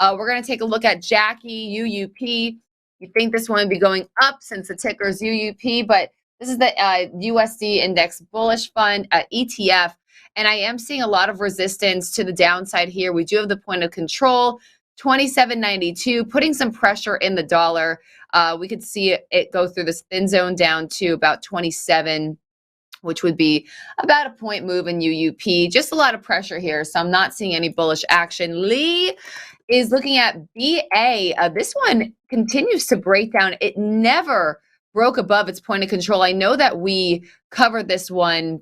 We're going to take a look at Jackie, UUP. You think this one would be going up since the ticker is UUP, but this is the USD Index Bullish Fund ETF. And I am seeing a lot of resistance to the downside here. We do have the point of control, 27.92, putting some pressure in the dollar. We could see it go through this thin zone down to about 27, which would be about a point move in UUP. Just a lot of pressure here, so I'm not seeing any bullish action. Lee is looking at BA. This one continues to break down. It never broke above its point of control. I know that we covered this one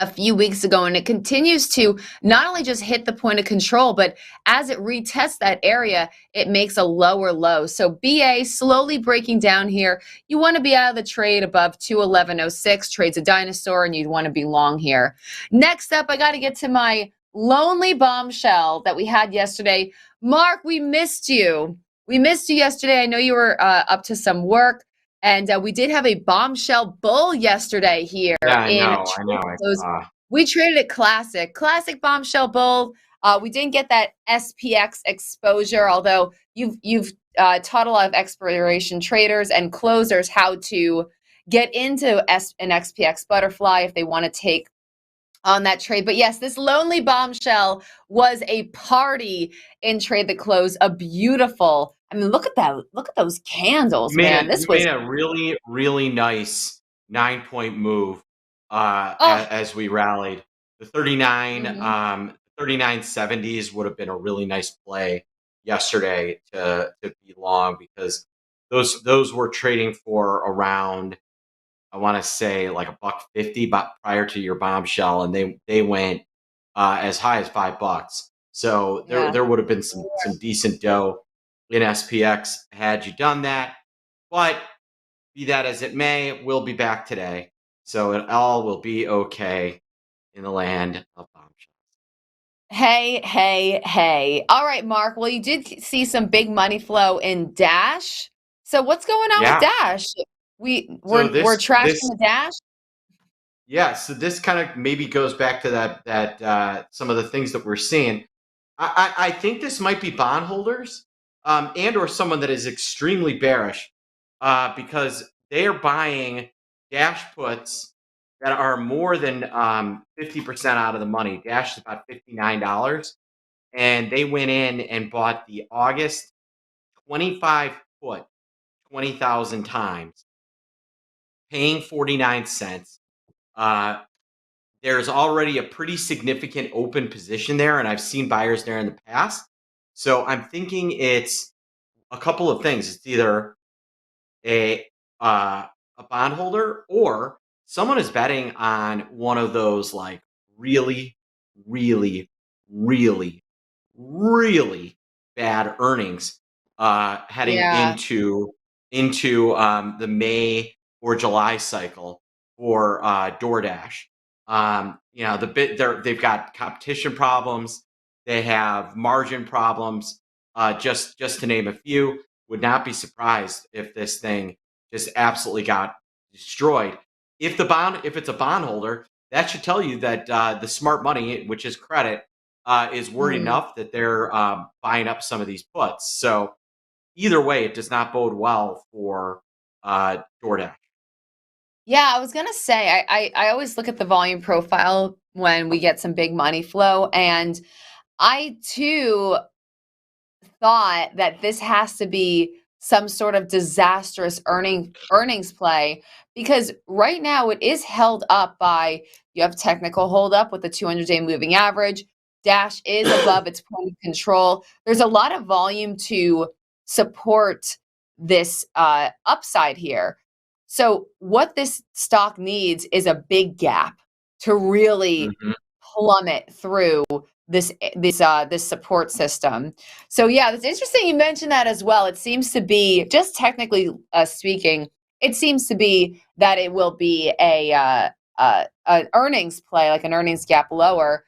a few weeks ago, and it continues to not only just hit the point of control, but as it retests that area, it makes a lower low. So BA slowly breaking down here. You want to be out of the trade above 211.06, trades a dinosaur, and you'd want to be long here. Next up, I got to get to my lonely bombshell that we had yesterday. Mark, we missed you. We missed you yesterday. I know you were up to some work. And we did have a bombshell bull yesterday here. Yeah, I know. We traded it classic bombshell bull. We didn't get that SPX exposure, although you've taught a lot of exploration traders and closers how to get into an SPX butterfly if they want to take on that trade. But yes, this lonely bombshell was a party in trade that closed. A beautiful. I mean, look at that. Look at those candles, man. This was a really, really nice 9-point move as we rallied. The 3970s would have been a really nice play yesterday to be long, because those were trading for around, I want to say, like $1.50, but prior to your bombshell, and they went as high as $5. So there would have been some decent dough in SPX had you done that. But be that as it may, we'll be back today, so it all will be okay in the land of bombshells. Hey. All right, Mark. Well, you did see some big money flow in Dash. So what's going on with Dash? We're trashing the Dash. Yeah, so this kind of maybe goes back to that some of the things that we're seeing. I think this might be bondholders and or someone that is extremely bearish because they are buying Dash puts that are more than 50% out of the money. Dash is about $59, and they went in and bought the August 25 put 20,000 times, paying 49 cents. There's already a pretty significant open position there, and I've seen buyers there in the past. So I'm thinking it's a couple of things. It's either a bondholder, or someone is betting on one of those like really, really, really, really bad earnings heading into the May or July cycle for Doordash. They've got competition problems. They have margin problems. Just to name a few. Would not be surprised if this thing just absolutely got destroyed. If it's a bondholder, that should tell you that the smart money, which is credit, is worried enough that they're buying up some of these puts. So either way, it does not bode well for Doordash. Yeah, I was gonna say I always look at the volume profile when we get some big money flow, and I too thought that this has to be some sort of disastrous earnings play, because right now it is held up by, you have technical hold up with the 200-day moving average. Dash is above its point of control. There's a lot of volume to support this upside here. So what this stock needs is a big gap to really plummet through this support system. So yeah, it's interesting you mentioned that as well. It seems to be, just technically speaking, it seems to be that it will be an earnings play, like an earnings gap lower.